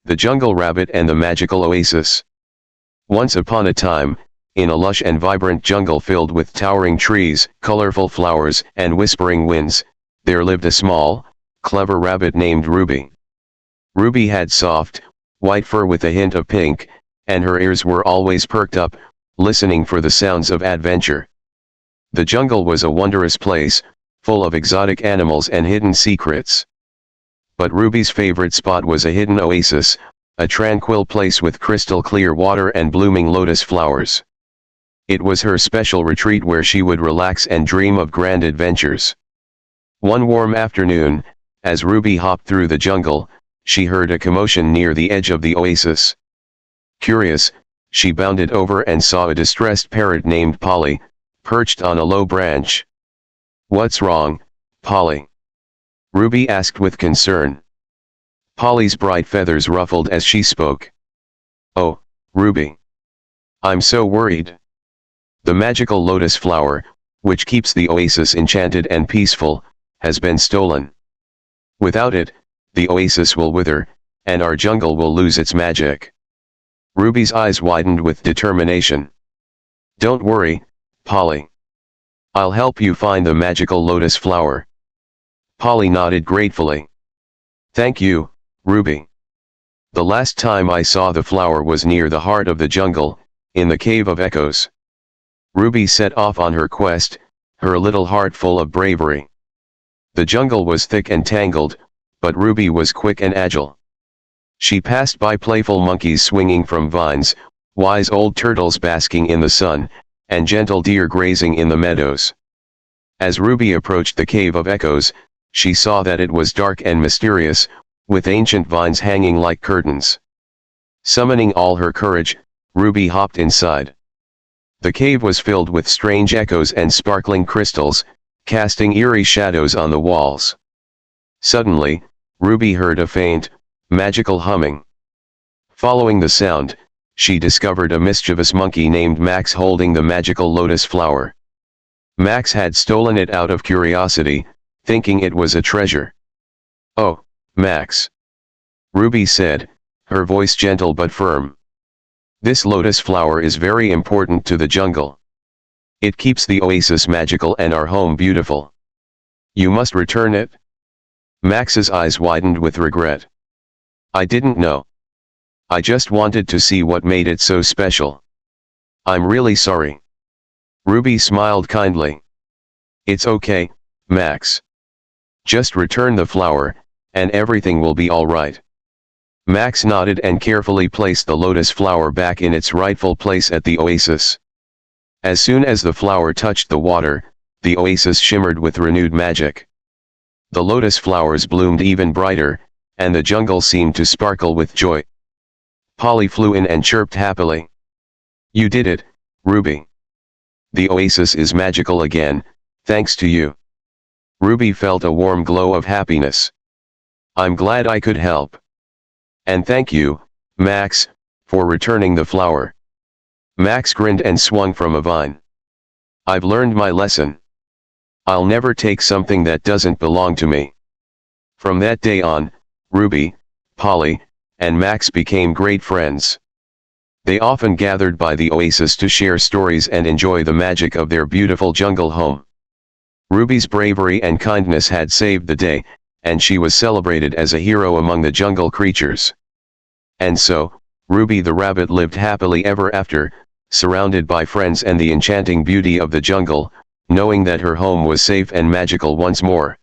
The Jungle Rabbit and the Magical Oasis. Once upon a time, in a lush and vibrant jungle filled with towering trees, colorful flowers, and whispering winds, there lived a small, clever rabbit named Ruby. Ruby had soft, white fur with a hint of pink, and her ears were always perked up, listening for the sounds of adventure. The jungle was a wondrous place, full of exotic animals and hidden secrets. But Ruby's favorite spot was a hidden oasis, a tranquil place with crystal clear water and blooming lotus flowers. It was her special retreat where she would relax and dream of grand adventures. One warm afternoon, as Ruby hopped through the jungle, she heard a commotion near the edge of the oasis. Curious, she bounded over and saw a distressed parrot named Polly, perched on a low branch. "What's wrong, Polly?" Ruby asked with concern. Polly's bright feathers ruffled as she spoke. "Oh, Ruby. I'm so worried. The magical lotus flower, which keeps the oasis enchanted and peaceful, has been stolen. Without it, the oasis will wither, and our jungle will lose its magic." Ruby's eyes widened with determination. "Don't worry, Polly. I'll help you find the magical lotus flower." Polly nodded gratefully. "Thank you, Ruby. The last time I saw the flower was near the heart of the jungle, in the Cave of Echoes." Ruby set off on her quest, her little heart full of bravery. The jungle was thick and tangled, but Ruby was quick and agile. She passed by playful monkeys swinging from vines, wise old turtles basking in the sun, and gentle deer grazing in the meadows. As Ruby approached the Cave of Echoes, she saw that it was dark and mysterious, with ancient vines hanging like curtains. Summoning all her courage, Ruby hopped inside. The cave was filled with strange echoes and sparkling crystals, casting eerie shadows on the walls. Suddenly, Ruby heard a faint, magical humming. Following the sound, she discovered a mischievous monkey named Max holding the magical lotus flower. Max had stolen it out of curiosity, thinking it was a treasure. "Oh, Max," Ruby said, her voice gentle but firm. "This lotus flower is very important to the jungle. It keeps the oasis magical and our home beautiful. You must return it." Max's eyes widened with regret. "I didn't know. I just wanted to see what made it so special. I'm really sorry." Ruby smiled kindly. "It's okay, Max. Just return the flower, and everything will be all right." Max nodded and carefully placed the lotus flower back in its rightful place at the oasis. As soon as the flower touched the water, the oasis shimmered with renewed magic. The lotus flowers bloomed even brighter, and the jungle seemed to sparkle with joy. Polly flew in and chirped happily. "You did it, Ruby. The oasis is magical again, thanks to you." Ruby felt a warm glow of happiness. "I'm glad I could help. And thank you, Max, for returning the flower." Max grinned and swung from a vine. "I've learned my lesson. I'll never take something that doesn't belong to me." From that day on, Ruby, Polly, and Max became great friends. They often gathered by the oasis to share stories and enjoy the magic of their beautiful jungle home. Ruby's bravery and kindness had saved the day, and she was celebrated as a hero among the jungle creatures. And so, Ruby the rabbit lived happily ever after, surrounded by friends and the enchanting beauty of the jungle, knowing that her home was safe and magical once more.